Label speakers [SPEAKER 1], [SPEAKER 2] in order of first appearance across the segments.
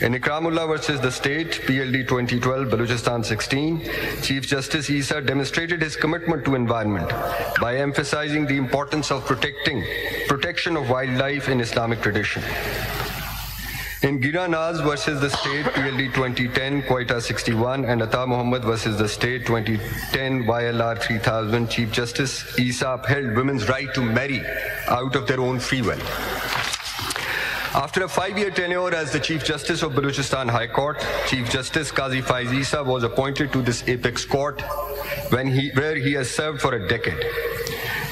[SPEAKER 1] In Ikramullah versus the State, PLD 2012, Balochistan 16, Chief Justice Isa demonstrated his commitment to environment by emphasizing the importance of protection of wildlife in Islamic tradition. In Gira Naz versus the State, PLD 2010, Quetta 61, and Ata Muhammad versus the State, 2010, YLR 3000, Chief Justice Isa upheld women's right to marry out of their own free will. After a 5-year tenure as the Chief Justice of Balochistan High Court, Chief Justice Qazi Faiz Isa was appointed to this apex court where he has served for a decade.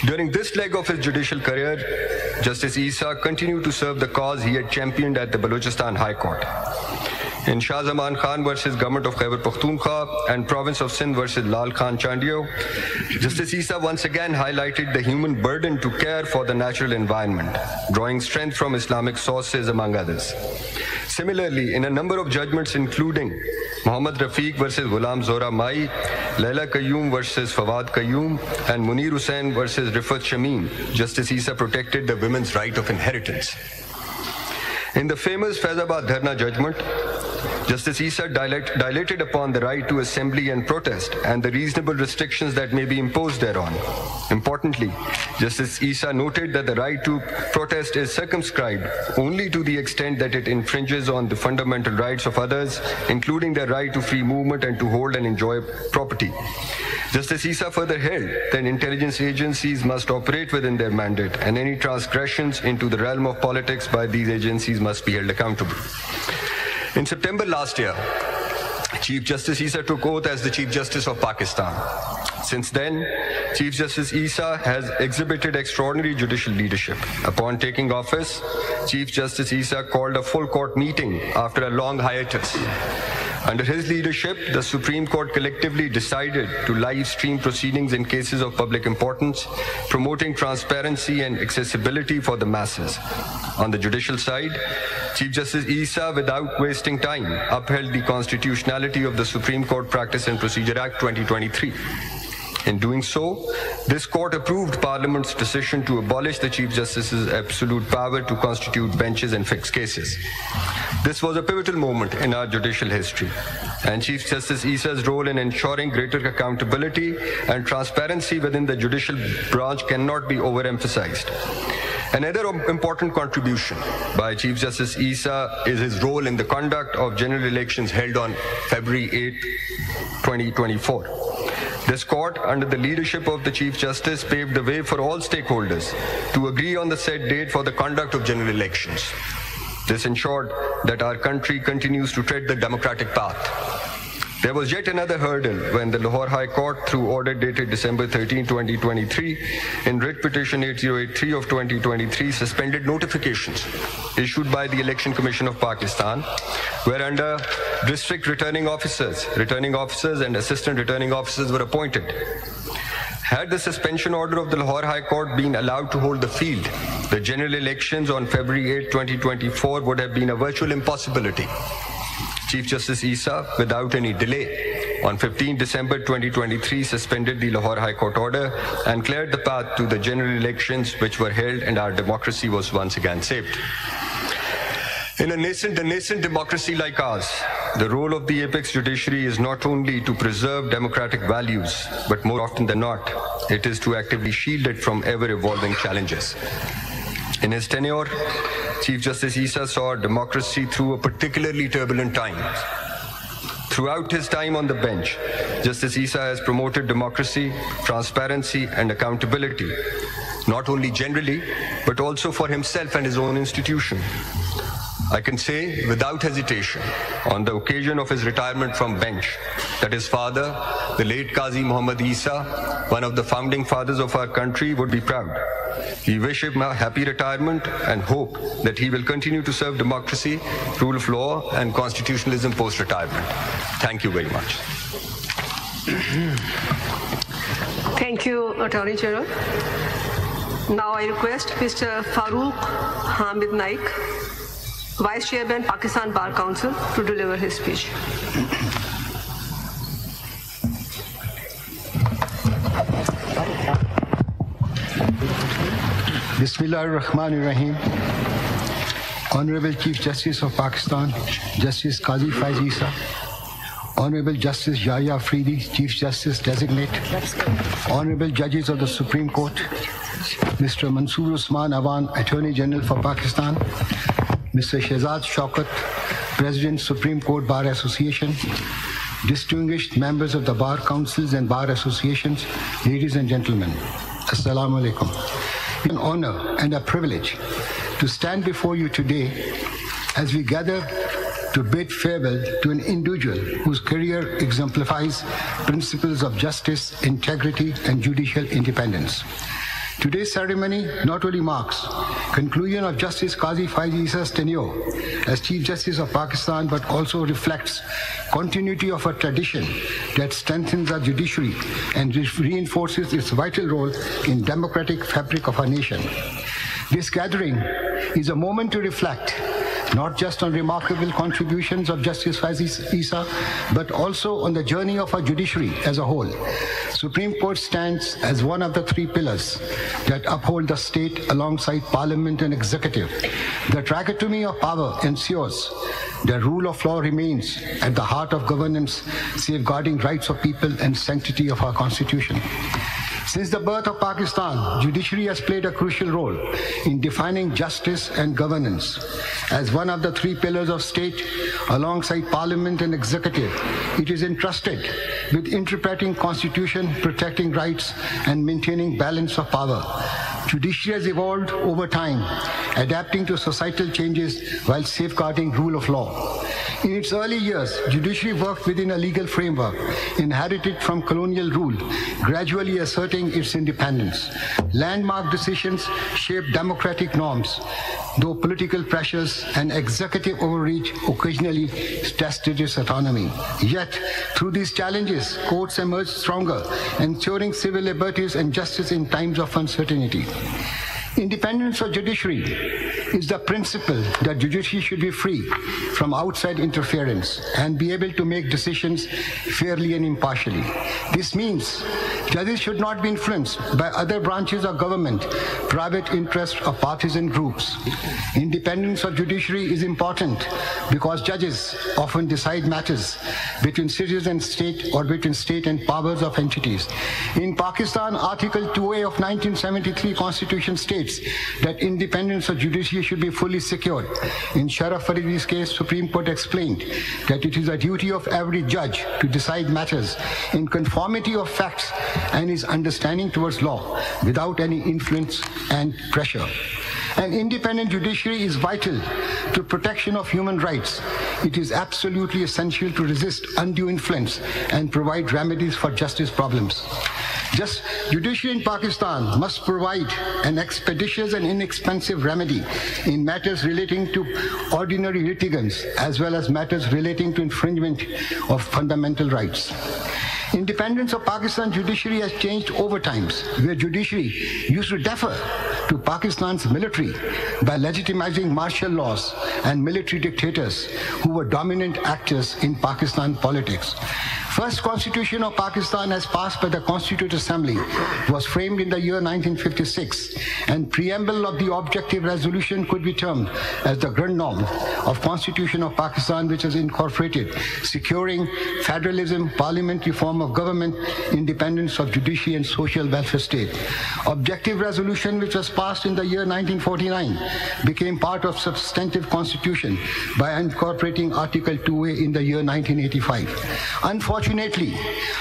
[SPEAKER 1] During this leg of his judicial career, Justice Isa continued to serve the cause he had championed at the Balochistan High Court. In Shah Zaman Khan versus Government of Khyber Pakhtunkhwa and Province of Sindh versus Lal Khan Chandio, Justice Isa once again highlighted the human burden to care for the natural environment, drawing strength from Islamic sources, among others. Similarly, in a number of judgments including Muhammad Rafiq versus Ghulam Zora Mai, Laila Qayyum versus Fawad Qayyum, and Munir Hussain versus Rifat Shamim, Justice Isa protected the women's right of inheritance. In the famous Faizabad Dharna judgment, Justice Isa dilated upon the right to assembly and protest and the reasonable restrictions that may be imposed thereon. Importantly, Justice Isa noted that the right to protest is circumscribed only to the extent that it infringes on the fundamental rights of others, including their right to free movement and to hold and enjoy property. Justice Isa further held that intelligence agencies must operate within their mandate, and any transgressions into the realm of politics by these agencies must be held accountable. In September last year, Chief Justice Isa took oath as the Chief Justice of Pakistan. Since then, Chief Justice Isa has exhibited extraordinary judicial leadership. Upon taking office, Chief Justice Isa called a full court meeting after a long hiatus. Under his leadership, the Supreme Court collectively decided to live stream proceedings in cases of public importance, promoting transparency and accessibility for the masses. On the judicial side, Chief Justice Isa, without wasting time, upheld the constitutionality of the Supreme Court Practice and Procedure Act 2023. In doing so, this court approved Parliament's decision to abolish the Chief Justice's absolute power to constitute benches and fix cases. This was a pivotal moment in our judicial history, and Chief Justice Isa's role in ensuring greater accountability and transparency within the judicial branch cannot be overemphasized. Another important contribution by Chief Justice Isa is his role in the conduct of general elections held on February 8, 2024. This court, under the leadership of the Chief Justice, paved the way for all stakeholders to agree on the set date for the conduct of general elections. This ensured that our country continues to tread the democratic path. There was yet another hurdle when the Lahore High Court, through order dated December 13, 2023, in writ petition 8083 of 2023, suspended notifications issued by the Election Commission of Pakistan, whereunder district returning officers and assistant returning officers were appointed. Had the suspension order of the Lahore High Court been allowed to hold the field, the general elections on February 8, 2024 would have been a virtual impossibility. Chief Justice Isa, without any delay, on 15 December 2023, suspended the Lahore High Court order and cleared the path to the general elections which were held, and our democracy was once again saved. In a nascent democracy like ours, the role of the apex judiciary is not only to preserve democratic values, but more often than not, it is to actively shield it from ever-evolving challenges. In his tenure, Chief Justice Isa saw democracy through a particularly turbulent time. Throughout his time on the bench, Justice Isa has promoted democracy, transparency, and accountability, not only generally, but also for himself and his own institution. I can say without hesitation, on the occasion of his retirement from bench, that his father, the late Qazi Muhammad Isa, one of the founding fathers of our country, would be proud. We wish him a happy retirement and hope that he will continue to serve democracy, rule of law, and constitutionalism post-retirement. Thank you very much.
[SPEAKER 2] Thank you, Attorney General. Now I request Mr. Farooq Hamid Naik, Vice Chairman, Pakistan Bar Council, to deliver his speech.
[SPEAKER 3] Bismillahir-Rahmanir-Rahim. Honorable Chief Justice of Pakistan, Justice Qazi Faiz Isa, Honorable Justice Yahya Afridi, Chief Justice Designate, Honorable Judges of the Supreme Court, Mr. Mansoor Usman Awan, Attorney General for Pakistan, Mr. Shehzad Shaukat, President, Supreme Court Bar Association, distinguished members of the Bar Councils and Bar Associations, ladies and gentlemen, Assalamu alaikum. It's an honor and a privilege to stand before you today as we gather to bid farewell to an individual whose career exemplifies principles of justice, integrity, and judicial independence. Today's ceremony not only marks conclusion of Justice Qazi Faiz Isa's tenure as Chief Justice of Pakistan, but also reflects continuity of a tradition that strengthens our judiciary and reinforces its vital role in democratic fabric of our nation. This gathering is a moment to reflect not just on remarkable contributions of Justice Faiz Isa, but also on the journey of our judiciary as a whole. Supreme Court stands as one of the three pillars that uphold the state alongside Parliament and Executive. The trichotomy of power ensures the rule of law remains at the heart of governance, safeguarding rights of people and sanctity of our Constitution. Since the birth of Pakistan, judiciary has played a crucial role in defining justice and governance. As one of the three pillars of state, alongside Parliament and Executive, it is entrusted with interpreting Constitution, protecting rights, and maintaining balance of power. Judiciary has evolved over time, adapting to societal changes while safeguarding rule of law. In its early years, judiciary worked within a legal framework inherited from colonial rule, gradually asserting its independence. Landmark decisions shaped democratic norms, though political pressures and executive overreach occasionally tested its autonomy. Yet, through these challenges, courts emerged stronger, ensuring civil liberties and justice in times of uncertainty. Independence of judiciary is the principle that judiciary should be free from outside interference and be able to make decisions fairly and impartially. This means judges should not be influenced by other branches of government, private interests, or partisan groups. Independence of judiciary is important because judges often decide matters between citizens and state or between state and powers of entities. In Pakistan, Article 2A of 1973 Constitution states that independence of judiciary should be fully secured. In Sharaf Faridi's case, Supreme Court explained that it is a duty of every judge to decide matters in conformity of facts and his understanding towards law without any influence and pressure. An independent judiciary is vital to protection of human rights. It is absolutely essential to resist undue influence and provide remedies for justice problems. Judiciary in Pakistan must provide an expeditious and inexpensive remedy in matters relating to ordinary litigants as well as matters relating to infringement of fundamental rights. Independence of Pakistan judiciary has changed over times, where judiciary used to defer to Pakistan's military by legitimizing martial laws and military dictators who were dominant actors in Pakistan politics. First Constitution of Pakistan, as passed by the Constituent Assembly, was framed in the year 1956, and preamble of the objective resolution could be termed as the grand norm of Constitution of Pakistan, which has incorporated securing federalism, parliamentary form of government, independence of judiciary, and social welfare state. Objective resolution, which was passed in the year 1949, became part of substantive constitution by incorporating Article 2A in the year 1985. Unfortunately,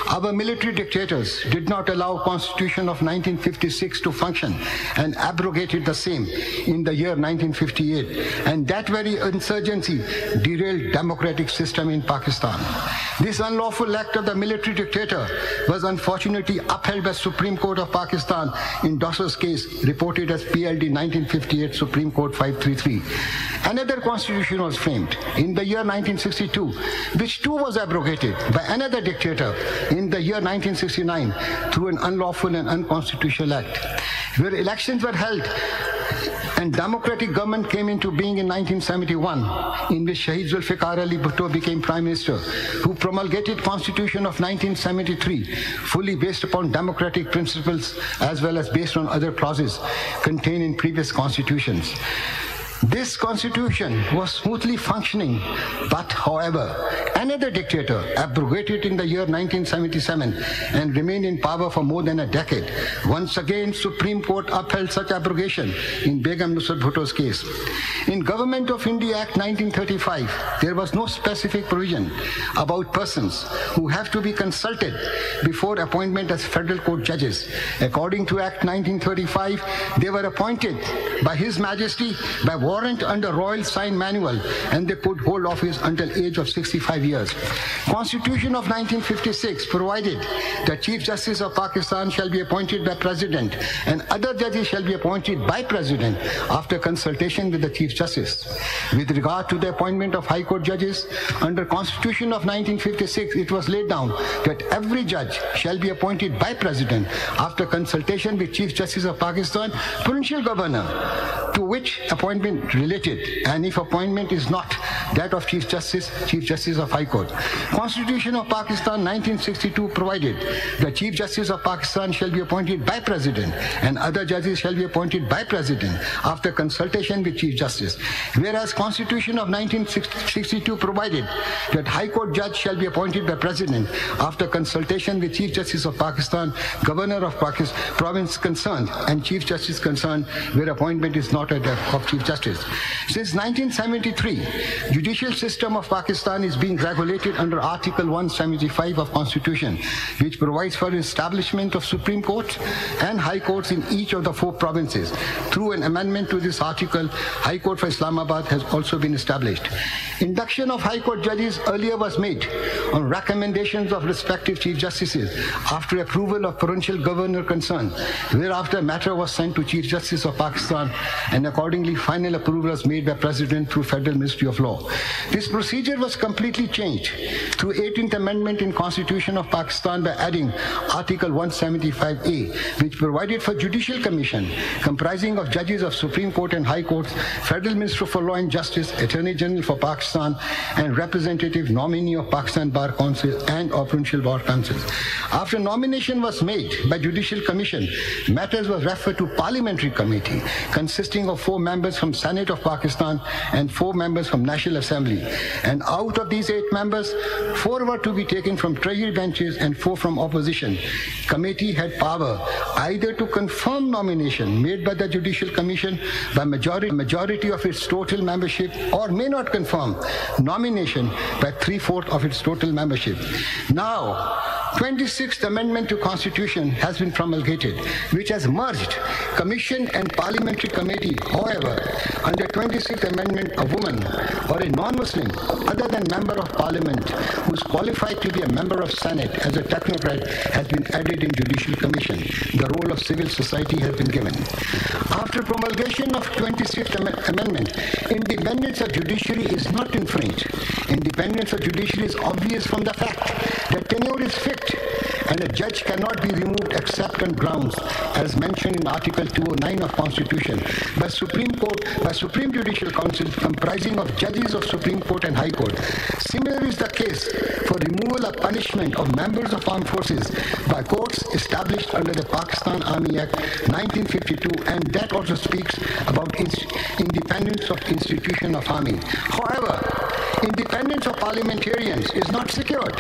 [SPEAKER 3] our military dictators did not allow Constitution of 1956 to function and abrogated the same in the year 1958. And that very insurgency derailed democratic system in Pakistan. This unlawful act of the military dictator was unfortunately upheld by Supreme Court of Pakistan in Dawson's case, reported as PLD 1958 Supreme Court 533. Another constitution was framed in the year 1962, which too was abrogated by another dictator in the year 1969 through an unlawful and unconstitutional act, where elections were held and democratic government came into being in 1971, in which Shahid Zulfikar Ali Bhutto became Prime Minister, who promulgated Constitution of 1973, fully based upon democratic principles as well as based on other clauses contained in previous constitutions. This constitution was smoothly functioning, but however, another dictator abrogated in the year 1977 and remained in power for more than a decade. Once again, Supreme Court upheld such abrogation in Begum Nusrat Bhutto's case. In Government of India Act 1935, there was no specific provision about persons who have to be consulted before appointment as federal court judges. According to Act 1935, they were appointed by His Majesty by warrant under Royal Sign Manual, and they could hold office until age of 65 years. Constitution of 1956 provided that Chief Justice of Pakistan shall be appointed by President and other judges shall be appointed by President after consultation with the Chief Justice. With regard to the appointment of High Court judges, under Constitution of 1956, it was laid down that every judge shall be appointed by President after consultation with Chief Justice of Pakistan, Provincial Governor, to which appointment related, and if appointment is not that of Chief Justice of High Court. Constitution of Pakistan 1962 provided that Chief Justice of Pakistan shall be appointed by President and other judges shall be appointed by President after consultation with Chief Justice. Whereas Constitution of 1962 provided that High Court judge shall be appointed by President after consultation with Chief Justice of Pakistan, Governor of Pakistan, province concerned, and Chief Justice concerned, where appointment is not at that of Chief Justice. Since 1973, judicial system of Pakistan is being regulated under Article 175 of Constitution, which provides for establishment of Supreme Court and High Courts in each of the 4 provinces. Through an amendment to this article, High Court for Islamabad has also been established. Induction of High Court judges earlier was made on recommendations of respective Chief Justices after approval of provincial governor concerned, whereafter matter was sent to Chief Justice of Pakistan and accordingly final approval was made by President through Federal Ministry of Law. This procedure was completely changed through 18th Amendment in Constitution of Pakistan by adding Article 175A, which provided for Judicial Commission comprising of judges of Supreme Court and High Courts, Federal Minister for Law and Justice, Attorney General for Pakistan, and representative nominee of Pakistan Bar Council and of Provincial Bar Councils. After nomination was made by Judicial Commission, matters was referred to Parliamentary Committee consisting of 4 members from Senate of Pakistan and 4 members from National Assembly. And out of these 8 members, 4 were to be taken from Treasury benches and 4 from opposition. Committee had power either to confirm nomination made by the Judicial Commission by majority of its total membership, or may not confirm nomination by 3/4 of its total membership. Now, 26th Amendment to Constitution has been promulgated, which has merged Commission and Parliamentary Committee. However, under 26th Amendment, a woman or a non-Muslim other than Member of Parliament who is qualified to be a Member of Senate as a technocrat has been added in Judicial Commission. The role of civil society has been given. After promulgation of 26th Amendment, independence of judiciary is not infringed. Independence of judiciary is obvious from the fact that tenure is fixed and a judge cannot be removed except on grounds as mentioned in Article 209 of Constitution by Supreme Judicial Council comprising of judges of Supreme Court and High Court. Similarly is the case for removal of punishment of members of armed forces by courts established under the Pakistan Army Act 1952, and that also speaks about independence of institution of army. However, independence of parliamentarians is not secured.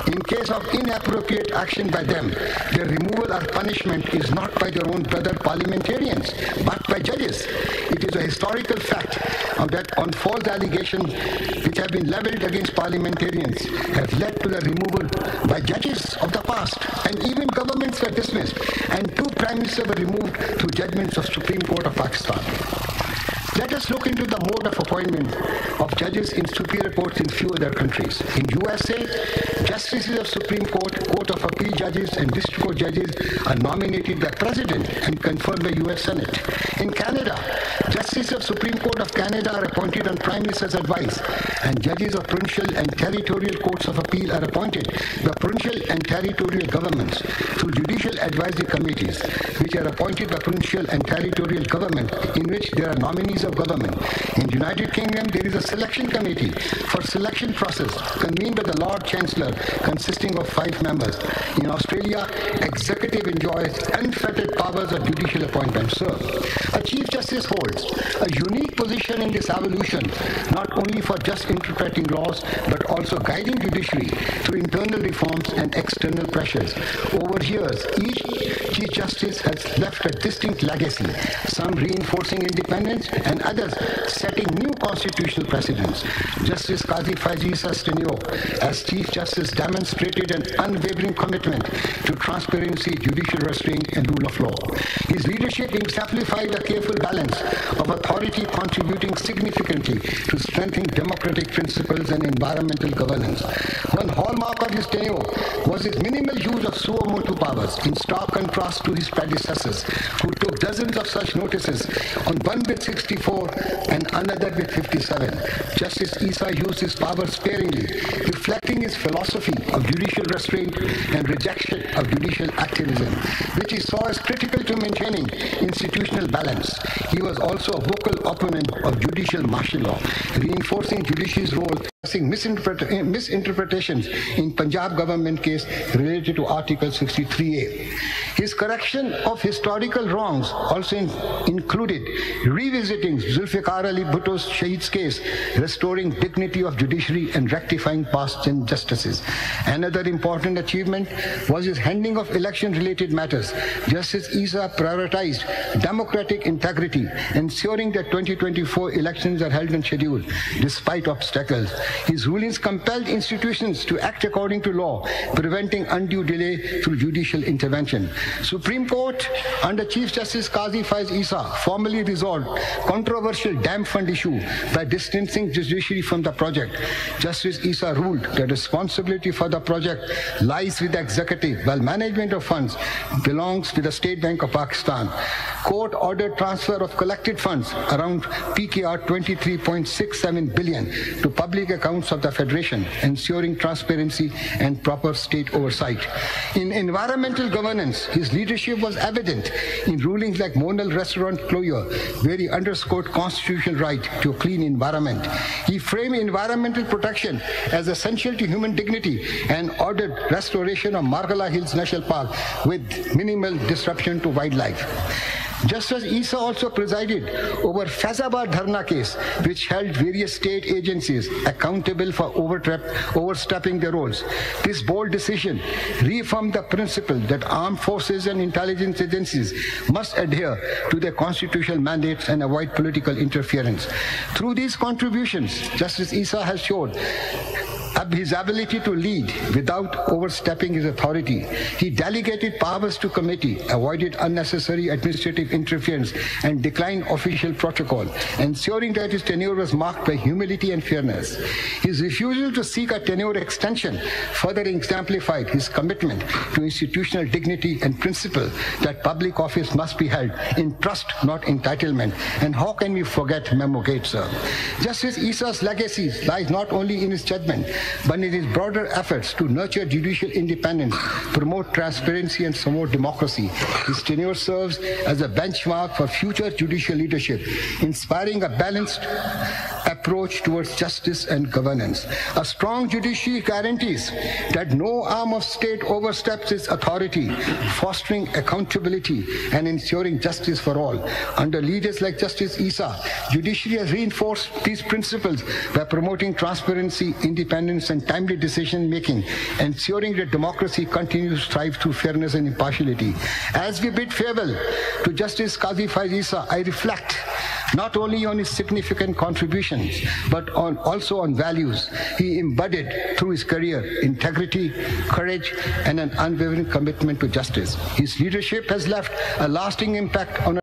[SPEAKER 3] In case of inappropriate action by them, their removal or punishment is not by their own brother parliamentarians, but by judges. It is a historical fact that on false allegations which have been leveled against parliamentarians have led to the removal by judges of the past, and even governments were dismissed, and 2 prime ministers were removed through judgments of Supreme Court of Pakistan. Let us look into the mode of appointment of judges in superior courts in few other countries. In USA, justices of Supreme Court, Court of Appeal judges, and District Court judges are nominated by President and confirmed by US Senate. In Canada, justices of Supreme Court of Canada are appointed on Prime Minister's advice, and judges of provincial and territorial courts of appeal are appointed by provincial and territorial governments through judicial advisory committees, which are appointed by provincial and territorial government, in which there are nominees bodies of government. In the United Kingdom, there is a selection committee for selection process convened by the Lord Chancellor, consisting of 5 members. In Australia, executive enjoys unfettered powers of judicial appointment. So, a Chief Justice holds a unique position in this evolution, not only for just interpreting laws, but also guiding judiciary through internal reforms and external pressures. Over years, each Chief Justice has left a distinct legacy, some reinforcing independence and others setting new constitutional precedents. Justice Qazi Faiz Isa's tenure as Chief Justice demonstrated an unwavering commitment to transparency, judicial restraint, and rule of law. His leadership exemplified a careful balance of authority, contributing significantly to strengthening democratic principles and environmental governance. One hallmark of his tenure was his minimal use of suo motu powers, in stark contrast to his predecessors, who took dozens of such notices, on one with 64 and another with 57. Justice Isa used his power sparingly, reflecting his philosophy of judicial restraint and rejection of judicial activism, which he saw as critical to maintaining institutional balance. He was also a vocal opponent of judicial martial law, reinforcing judiciary's role misinterpretations in Punjab government case related to Article 63A. His correction of historical wrongs also included revisiting Zulfikar Ali Bhutto's Shahid's case, restoring dignity of judiciary and rectifying past injustices. Another important achievement was his handling of election-related matters. Justice Isa prioritized democratic integrity, ensuring that 2024 elections are held on schedule despite obstacles. His rulings compelled institutions to act according to law, preventing undue delay through judicial intervention. Supreme Court, under Chief Justice Qazi Faiz Isa, formally resolved controversial dam fund issue by distancing judiciary from the project. Justice Isa ruled that responsibility for the project lies with the executive, while management of funds belongs to the State Bank of Pakistan. Court ordered transfer of collected funds, around PKR 23.67 billion, to public accounts of the Federation, ensuring transparency and proper state oversight. In environmental governance, his leadership was evident in rulings like Monal restaurant closure, where he underscored constitutional right to a clean environment. He framed environmental protection as essential to human dignity and ordered restoration of Margala Hills National Park with minimal disruption to wildlife. Justice Isa also presided over Faizabad Dharna case, which held various state agencies accountable for overstepping their roles. This bold decision reaffirmed the principle that armed forces and intelligence agencies must adhere to their constitutional mandates and avoid political interference. Through these contributions, Justice Isa has showed his ability to lead without overstepping his authority. He delegated powers to committee, avoided unnecessary administrative interference, and declined official protocol, ensuring that his tenure was marked by humility and fairness. His refusal to seek a tenure extension further exemplified his commitment to institutional dignity and principle that public office must be held in trust, not entitlement. And how can we forget Memo Gates, sir? Justice Isa's legacy lies not only in his judgment, but in his broader efforts to nurture judicial independence, promote transparency, and promote democracy. His tenure serves as a benchmark for future judicial leadership, inspiring a balanced approach towards justice and governance. A strong judiciary guarantees that no arm of state oversteps its authority, fostering accountability and ensuring justice for all. Under leaders like Justice Isa, judiciary has reinforced these principles by promoting transparency, independence, and timely decision-making, ensuring that democracy continues to thrive through fairness and impartiality. As we bid farewell to Justice Qazi Faiz Isa, I reflect not only on his significant contributions, but also on values he embodied through his career: integrity, courage, and an unwavering commitment to justice. His leadership has left a lasting impact on